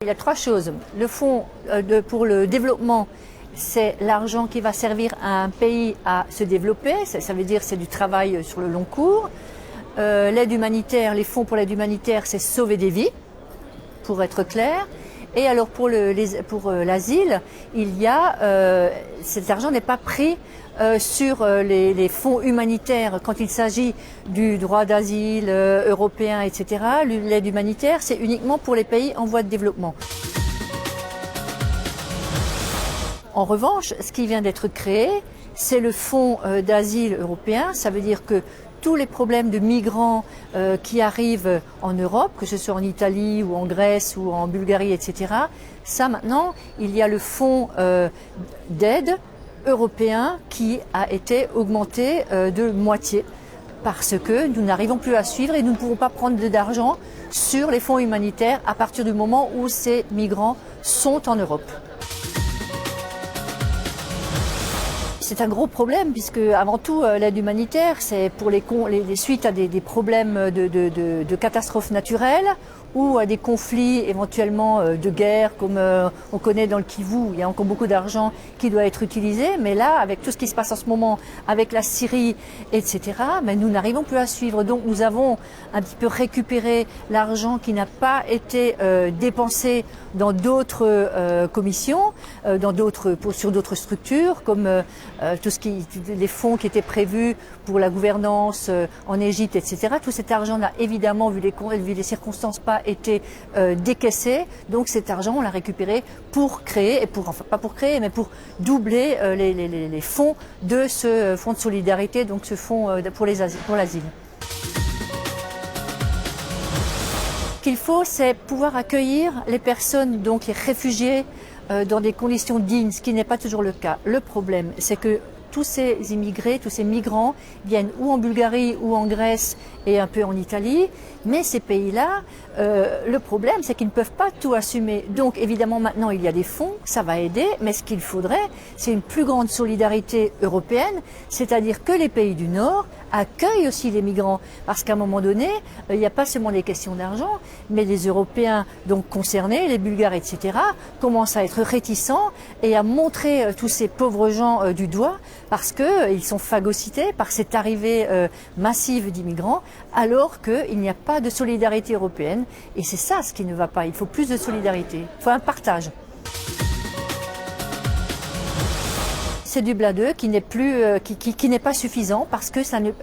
Il y a trois choses. Le fonds pour le développement, c'est l'argent qui va servir à un pays à se développer. Ça veut dire c'est du travail sur le long cours. L'aide humanitaire, les fonds pour l'aide humanitaire, c'est sauver des vies, pour être clair. Et alors pour l'asile, cet argent n'est pas pris sur les fonds humanitaires quand il s'agit du droit d'asile européen, etc. L'aide humanitaire, c'est uniquement pour les pays en voie de développement. En revanche, ce qui vient d'être créé, c'est le fonds d'asile européen. Ça veut dire que tous les problèmes de migrants qui arrivent en Europe, que ce soit en Italie ou en Grèce ou en Bulgarie, etc., ça maintenant, il y a le fonds d'aide européen qui a été augmenté de moitié parce que nous n'arrivons plus à suivre et nous ne pouvons pas prendre d'argent sur les fonds humanitaires à partir du moment où ces migrants sont en Europe. C'est un gros problème puisque avant tout l'aide humanitaire c'est pour les suites à des problèmes de catastrophes naturelles ou à des conflits éventuellement de guerre comme on connaît dans le Kivu. Il y a encore beaucoup d'argent qui doit être utilisé, mais là avec tout ce qui se passe en ce moment avec la Syrie, etc., mais nous n'arrivons plus à suivre. Donc nous avons un petit peu récupéré l'argent qui n'a pas été dépensé dans d'autres commissions, sur d'autres structures comme les fonds qui étaient prévus pour la gouvernance en Égypte, etc. Tout cet argent n'a évidemment, vu les circonstances, pas été décaissé. Donc cet argent, on l'a récupéré pour créer, pas pour créer, mais pour doubler les fonds de ce fonds de solidarité, donc ce fonds pour l'asile. Ce qu'il faut, c'est pouvoir accueillir les personnes, donc les réfugiés, dans des conditions dignes, ce qui n'est pas toujours le cas. Le problème, c'est que tous ces immigrés, tous ces migrants viennent ou en Bulgarie ou en Grèce et un peu en Italie, mais ces pays-là, le problème c'est qu'ils ne peuvent pas tout assumer. Donc évidemment maintenant il y a des fonds, ça va aider, mais ce qu'il faudrait c'est une plus grande solidarité européenne, c'est-à-dire que les pays du Nord accueillent aussi les migrants, parce qu'à un moment donné, il n'y a pas seulement des questions d'argent, mais les Européens donc concernés, les Bulgares, etc., commencent à être réticents et à montrer tous ces pauvres gens du doigt, parce qu'ils sont phagocytés par cette arrivée massive d'immigrants, alors qu'il n'y a pas de solidarité européenne. Et c'est ça ce qui ne va pas. Il faut plus de solidarité. Il faut un partage. C'est du bladeux qui n'est pas suffisant parce que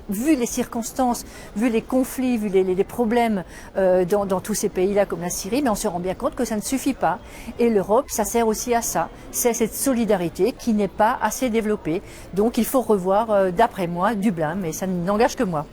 vu les circonstances, vu les conflits, vu les problèmes dans tous ces pays-là comme la Syrie, mais on se rend bien compte que ça ne suffit pas. Et l'Europe, ça sert aussi à ça. C'est cette solidarité qui n'est pas assez développée. Donc il faut revoir, d'après moi, Dublin, mais ça n'engage que moi.